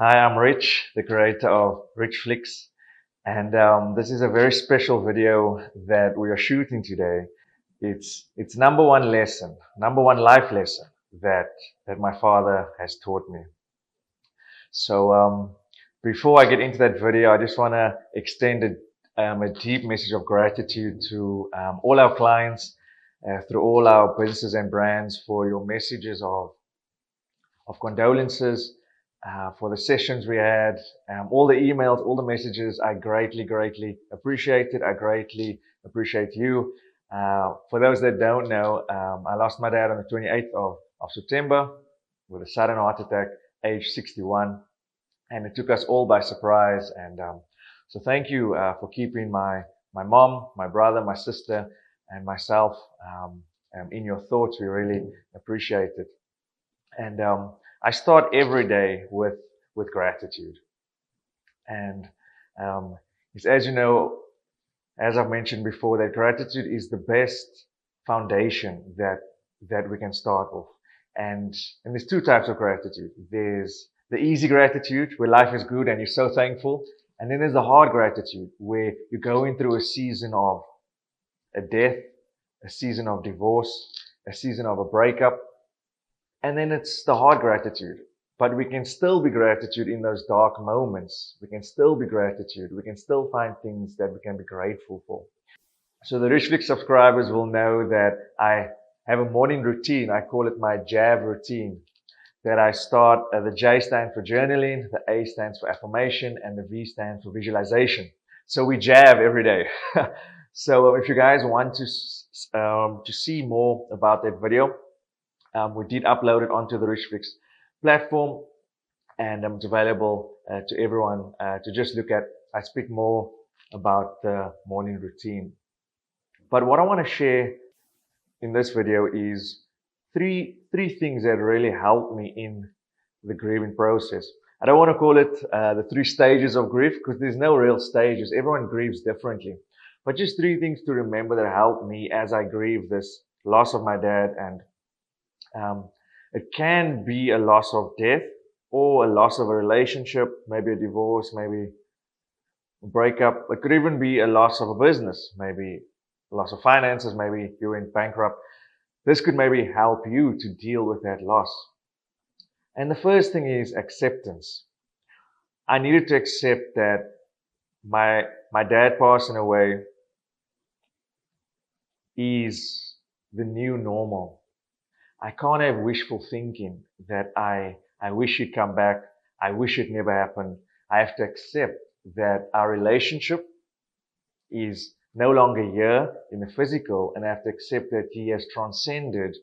Hi, I'm Rich, the creator of Rich Flicks, and this is a very special video that we are shooting today. It's number one lesson, number one life lesson that my father has taught me. So before I get into that video, I just want to extend a deep message of gratitude to all our clients, through all our businesses and brands for your messages of condolences, for the sessions we had, all the emails, all the messages. I greatly appreciate it. I greatly appreciate you. For those that don't know, I lost my dad on the 28th of September with a sudden heart attack, age 61, and it took us all by surprise. And so thank you for keeping my mom, my brother, my sister, and myself in your thoughts. We really appreciate it. And I start every day with gratitude. And it's, as you know, as I've mentioned before, that gratitude is the best foundation that we can start with. And there's two types of gratitude. There's the easy gratitude where life is good and you're so thankful. And then there's the hard gratitude where you're going through a season of a death, a season of divorce, a season of a breakup. And then it's the hard gratitude. But we can still be gratitude in those dark moments. We can still be gratitude. We can still find things that we can be grateful for. So the Rich Flick subscribers will know that I have a morning routine. I call it my JAV routine. That I start, the J stands for journaling, the A stands for affirmation, and the V stands for visualization. So we JAV every day. So if you guys want to see more about that video, we did upload it onto the Rich Flicks platform, and it's available to everyone to just look at. I speak more about the morning routine. But what I want to share in this video is three things that really helped me in the grieving process. I don't want to call it the 3 stages of grief, because there's no real stages. Everyone grieves differently. But just 3 things to remember that helped me as I grieve this loss of my dad. And it can be a loss of death or a loss of a relationship, maybe a divorce, maybe a breakup. It could even be a loss of a business, maybe a loss of finances, maybe you went bankrupt. This could maybe help you to deal with that loss. And the first thing is acceptance. I needed to accept that my dad passing away is the new normal. I can't have wishful thinking that I wish he'd come back. I wish it never happened. I have to accept that our relationship is no longer here in the physical, and I have to accept that he has transcended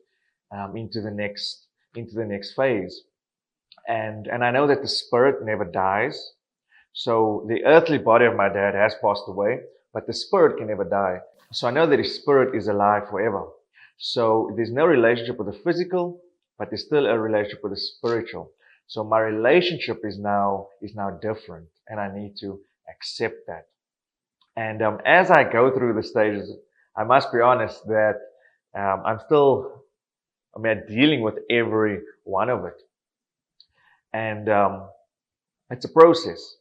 into the next phase. And I know that the spirit never dies. So the earthly body of my dad has passed away, but the spirit can never die. So I know that his spirit is alive forever. So there's no relationship with the physical, but there's still a relationship with the spiritual. So my relationship is now different, and I need to accept that. And as I go through the stages, I must be honest that I'm dealing with every one of it. And it's a process.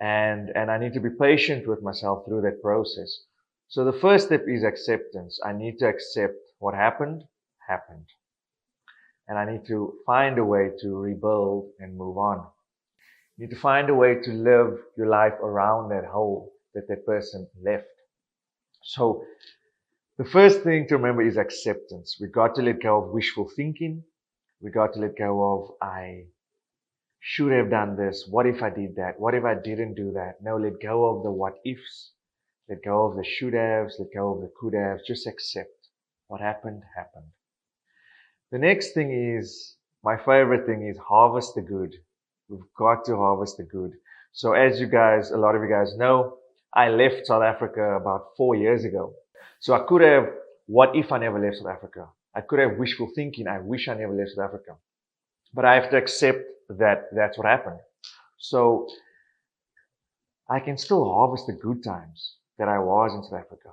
And I need to be patient with myself through that process. So the first step is acceptance. I need to accept what happened. And I need to find a way to rebuild and move on. You need to find a way to live your life around that hole that person left. So the first thing to remember is acceptance. We got to let go of wishful thinking. We got to let go of, I should have done this. What if I did that? What if I didn't do that? No, let go of the what ifs. Let go of the should haves. Let go of the could haves. Just accept what happened. The next thing is, my favorite thing is harvest the good. We've got to harvest the good. So as a lot of you guys know, I left South Africa about 4 years ago. So I could have, what if I never left South Africa? I could have wishful thinking, I wish I never left South Africa. But I have to accept that that's what happened. So I can still harvest the good times that I was in South Africa.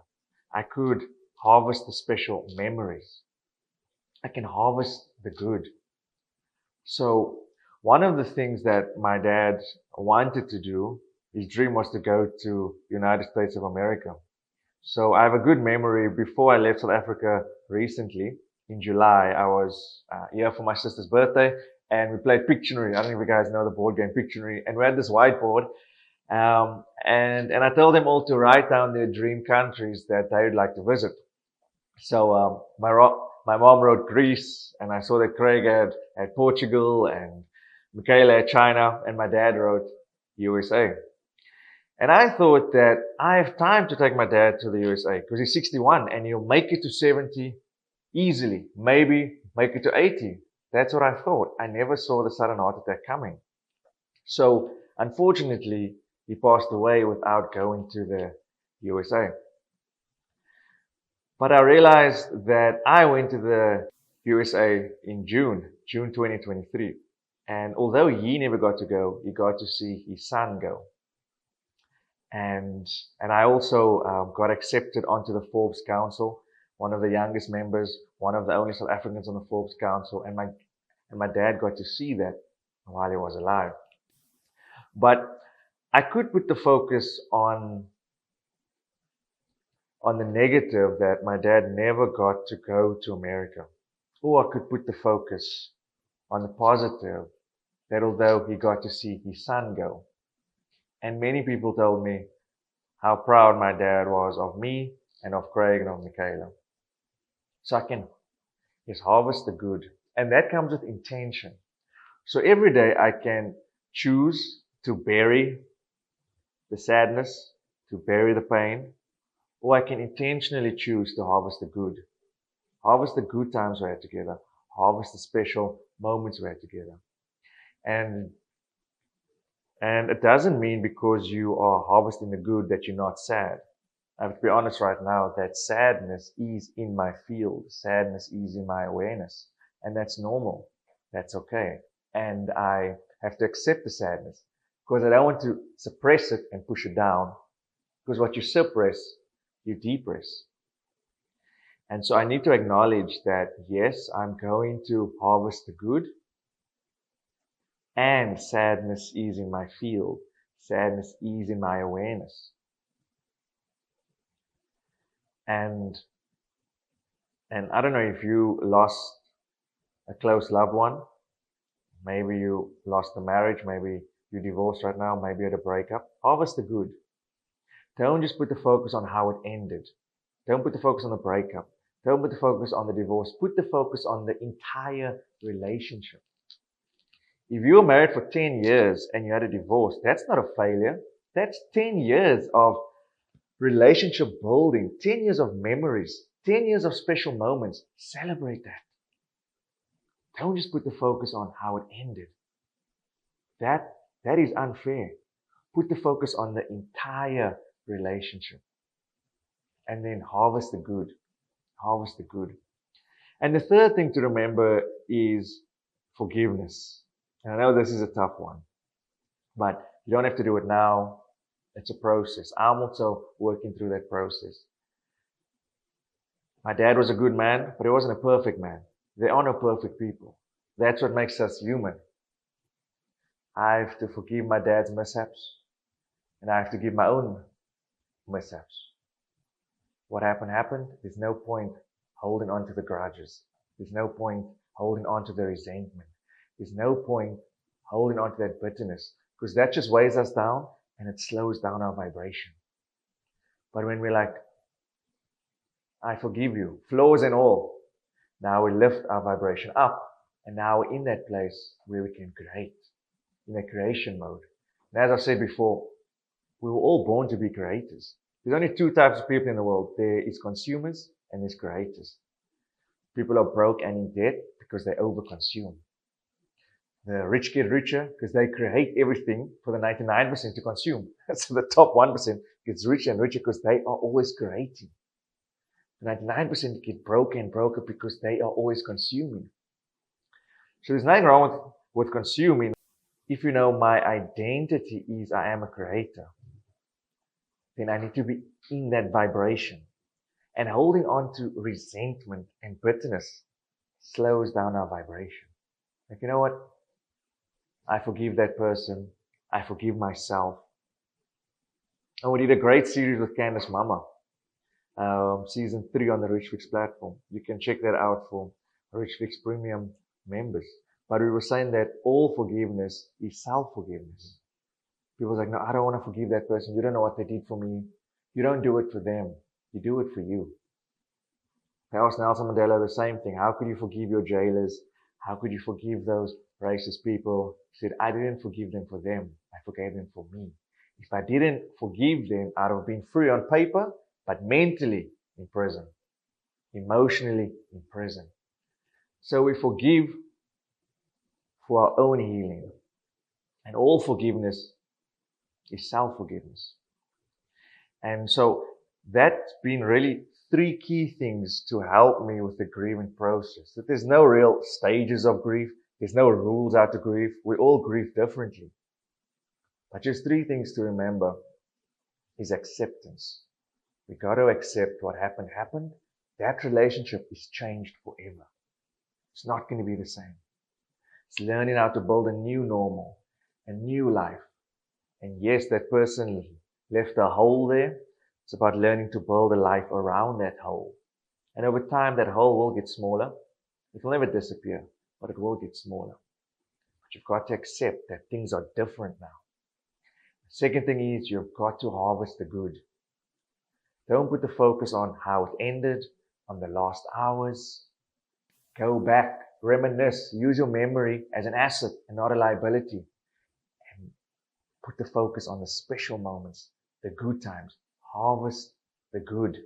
I could harvest the special memories. I can harvest the good. So One of the things that my dad wanted to do, his dream was to go to the United States of America. So I have a good memory. Before I left South Africa recently, in July, I was here for my sister's birthday, and we played Pictionary. I don't know if you guys know the board game Pictionary. And we had this whiteboard, and I told them all to write down their dream countries that they would like to visit. So my mom wrote Greece, and I saw that Craig had Portugal, and Michaela had China, and my dad wrote USA. And I thought that I have time to take my dad to the USA because he's 61 and he'll make it to 70 easily, maybe make it to 80. That's what I thought. I never saw the sudden heart attack coming. So unfortunately, he passed away without going to the USA. But I realized that I went to the USA in June 2023. And although he never got to go, he got to see his son go. And I also got accepted onto the Forbes Council, one of the youngest members, one of the only South Africans on the Forbes Council, and my dad got to see that while he was alive. But I could put the focus on the negative that my dad never got to go to America, or I could put the focus on the positive that although he got to see his son go. And many people told me how proud my dad was of me and of Craig and of Michaela. So I can just harvest the good. And that comes with intention. So every day I can choose to bury the sadness, to bury the pain, or I can intentionally choose to harvest the good. Harvest the good times we had together. Harvest the special moments we had together. And it doesn't mean because you are harvesting the good that you're not sad. I have to be honest right now that sadness is in my field. Sadness is in my awareness. And that's normal. That's okay. And I have to accept the sadness because I don't want to suppress it and push it down. Because what you suppress, you depress. And so I need to acknowledge that, yes, I'm going to harvest the good. And sadness is in my field. Sadness is in my awareness. And I don't know if you lost a close loved one. Maybe you lost a marriage. Maybe you're divorced right now. Maybe you had a breakup. Harvest the good. Don't just put the focus on how it ended. Don't put the focus on the breakup. Don't put the focus on the divorce. Put the focus on the entire relationship. If you were married for 10 years and you had a divorce, that's not a failure. That's 10 years of relationship building, 10 years of memories, 10 years of special moments. Celebrate that. Don't just put the focus on how it ended. That is unfair. Put the focus on the entire relationship. And then harvest the good. Harvest the good. And the third thing to remember is forgiveness. And I know this is a tough one, but you don't have to do it now. It's a process. I'm also working through that process. My dad was a good man, but he wasn't a perfect man. There are no perfect people. That's what makes us human. I have to forgive my dad's mishaps, and I have to give my own mishaps. What happened. There's no point holding on to the grudges. There's no point holding on to the resentment. There's no point holding on to that bitterness because that just weighs us down and it slows down our vibration. But when we're like, I forgive you, flaws and all, now we lift our vibration up and now we're in that place where we can create, in a creation mode. And as I said before, we were all born to be creators. There's only two types of people in the world. There is consumers and there's creators. People are broke and in debt because they overconsume. The rich get richer because they create everything for the 99% to consume. So the top 1% gets richer and richer because they are always creating. The 99% get broke and broker because they are always consuming. So there's nothing wrong with consuming if you know my identity is I am a creator. Then I need to be in that vibration. And holding on to resentment and bitterness slows down our vibration. Like, you know what? I forgive that person. I forgive myself. And we did a great series with Candace Mama, season 3 on the Rich Fix platform. You can check that out for Rich Fix Premium members. But we were saying that all forgiveness is self-forgiveness. People are like, no, I don't want to forgive that person. You don't know what they did for me. You don't do it for them. You do it for you. I asked Nelson Mandela the same thing. How could you forgive your jailers? How could you forgive those racist people? He said, I didn't forgive them for them. I forgave them for me. If I didn't forgive them, I'd have been free on paper, but mentally in prison, emotionally in prison. So we forgive for our own healing. And all forgiveness is self-forgiveness. And so that's been really 3 key things to help me with the grieving process. That there's no real stages of grief. There's no rules out to grief. We all grieve differently. But just 3 things to remember is acceptance. We got to accept what happened. That relationship is changed forever. It's not going to be the same. It's learning how to build a new normal, a new life. And yes, that person left a hole there. It's about learning to build a life around that hole. And over time, that hole will get smaller. It will never disappear, but it will get smaller. But you've got to accept that things are different now. The second thing is you've got to harvest the good. Don't put the focus on how it ended, on the last hours. Go back, reminisce, use your memory as an asset and not a liability. And put the focus on the special moments, the good times. Harvest the good.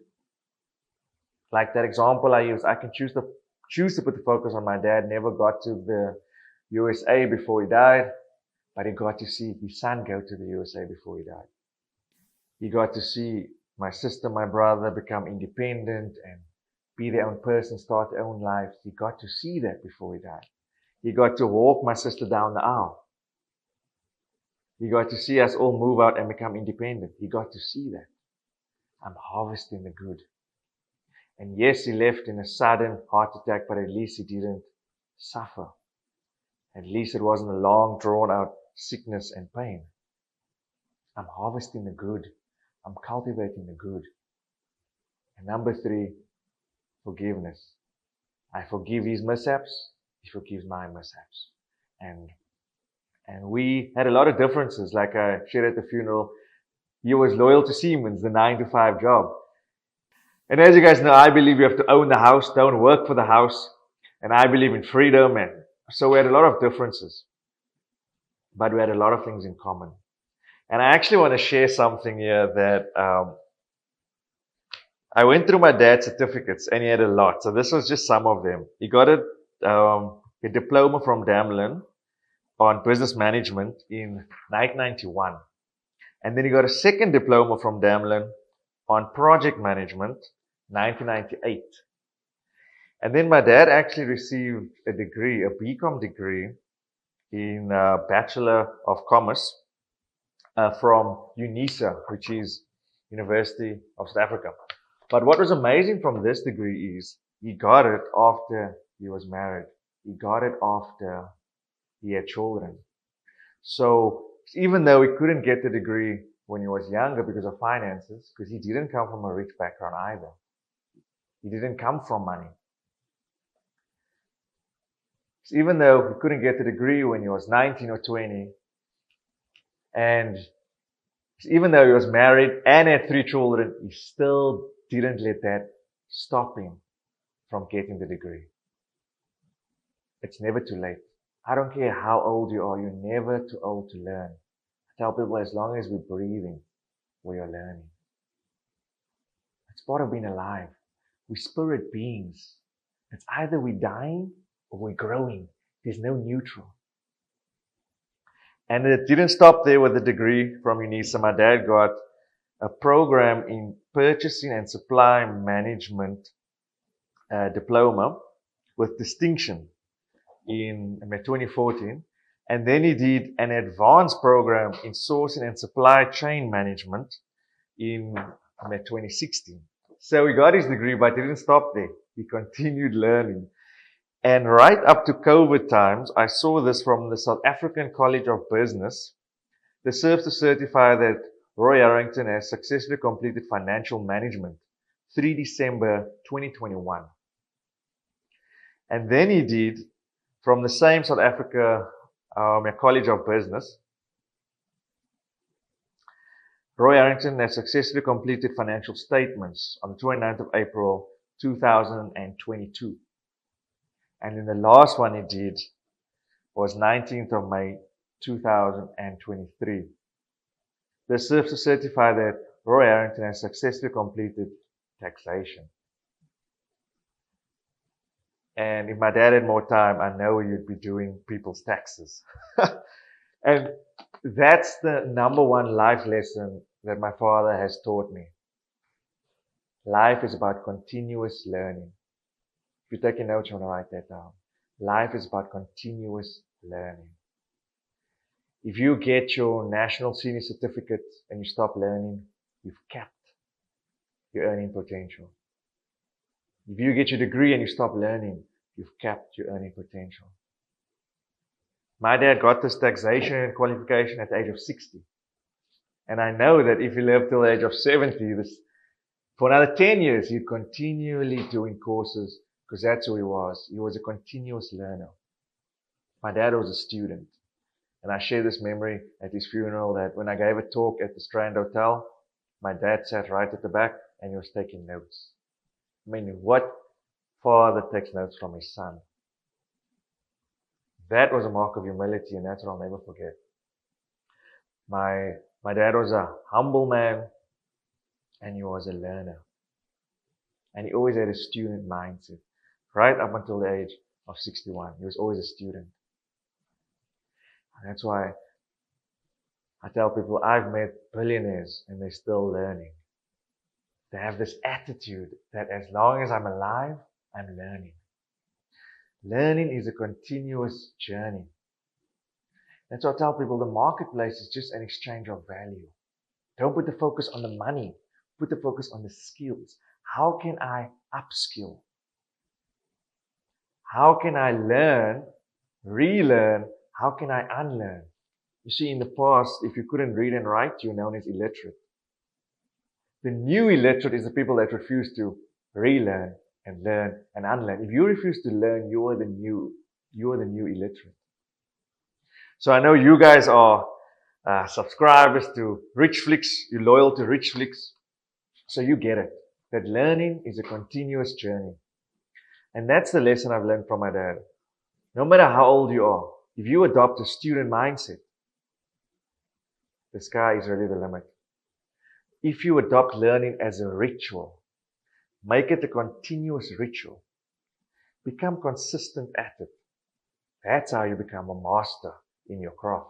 Like that example I used, I can choose to put the focus on my dad. Never got to the USA before he died, but he got to see his son go to the USA before he died. He got to see my sister, my brother become independent and be their own person, start their own lives. He got to see that before he died. He got to walk my sister down the aisle. He got to see us all move out and become independent. He got to see that. I'm harvesting the good. And yes, he left in a sudden heart attack, but at least he didn't suffer. At least it wasn't a long, drawn out sickness and pain. I'm harvesting the good. I'm cultivating the good. And number 3, forgiveness. I forgive his mishaps. He forgives my mishaps. And we had a lot of differences. Like I shared at the funeral, he was loyal to Siemens, the 9-to-5 job. And as you guys know, I believe you have to own the house, don't work for the house. And I believe in freedom. And so we had a lot of differences. But we had a lot of things in common. And I actually want to share something here that I went through my dad's certificates and he had a lot. So this was just some of them. He got a diploma from Damlin on business management in 1991. And then he got a second diploma from Damlin on project management, 1998. And then my dad actually received a degree, a BCom degree in Bachelor of Commerce from UNISA, which is University of South Africa. But what was amazing from this degree is he got it after he was married. He got it after he had children. So even though he couldn't get the degree when he was younger because of finances, because he didn't come from a rich background either. He didn't come from money. So even though he couldn't get the degree when he was 19 or 20, and even though he was married and had 3 children, he still didn't let that stop him from getting the degree. It's never too late. I don't care how old you are, you're never too old to learn. I tell people as long as we're breathing, we are learning. It's part of being alive. We're spirit beings. It's either we're dying or we're growing. There's no neutral. And it didn't stop there with the degree from UNISA. My dad got a program in purchasing and supply management diploma with distinction in 2014. And then he did an advanced program in sourcing and supply chain management in 2016. So he got his degree, but he didn't stop there. He continued learning. And right up to COVID times, I saw this from the South African College of Business. They serve to certify that Roy Harrington has successfully completed financial management 3 December 2021. And then he did from the same South Africa College of Business. Roy Harrington has successfully completed financial statements on the 29th of April 2022. And then the last one he did was 19th of May 2023. This serves to certify that Roy Harrington has successfully completed taxation. And if my dad had more time, I know he'd be doing people's taxes. And that's the number one life lesson that my father has taught me. Life is about continuous learning. If you're taking notes, you want to write that down. Life is about continuous learning. If you get your national senior certificate and you stop learning, you've capped your earning potential. If you get your degree and you stop learning, you've capped your earning potential. My dad got this taxation qualification at the age of 60. And I know that if he lived till the age of 70, for another 10 years, he'd continually doing courses because that's who he was. He was a continuous learner. My dad was a student. And I share this memory at his funeral that when I gave a talk at the Strand Hotel, my dad sat right at the back and he was taking notes. I mean, what father takes notes from his son? That was a mark of humility, and that's what I'll never forget. My dad was a humble man, and he was a learner. And he always had a student mindset. Right up until the age of 61, he was always a student. And that's why I tell people I've met billionaires and they're still learning. They have this attitude that as long as I'm alive, I'm learning. Learning is a continuous journey. That's why I tell people the marketplace is just an exchange of value. Don't put the focus on the money. Put the focus on the skills. How can I upskill? How can I learn, relearn? How can I unlearn? You see, in the past, if you couldn't read and write, you're known as illiterate. The new illiterate is the people that refuse to relearn and learn and unlearn. If you refuse to learn, you are the new illiterate. So I know you guys are subscribers to Richflix. You're loyal to Richflix. So you get it. That learning is a continuous journey. And that's the lesson I've learned from my dad. No matter how old you are, if you adopt a student mindset, the sky is really the limit. If you adopt learning as a ritual, make it a continuous ritual. Become consistent at it. That's how you become a master in your craft.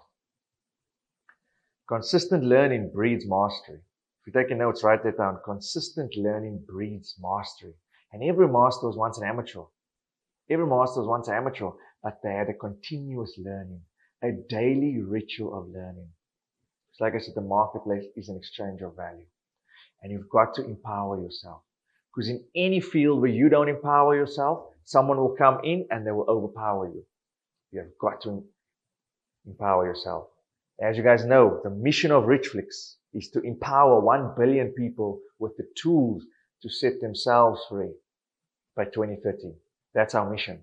Consistent learning breeds mastery. If you're taking notes, write that down. Consistent learning breeds mastery. And every master was once an amateur. Every master was once an amateur, but they had a continuous learning, a daily ritual of learning. It's like I said, the marketplace is an exchange of value. And you've got to empower yourself. Because in any field where you don't empower yourself, someone will come in and they will overpower you. You have got to empower yourself. As you guys know, the mission of Richflix is to empower 1 billion people with the tools to set themselves free by 2030. That's our mission.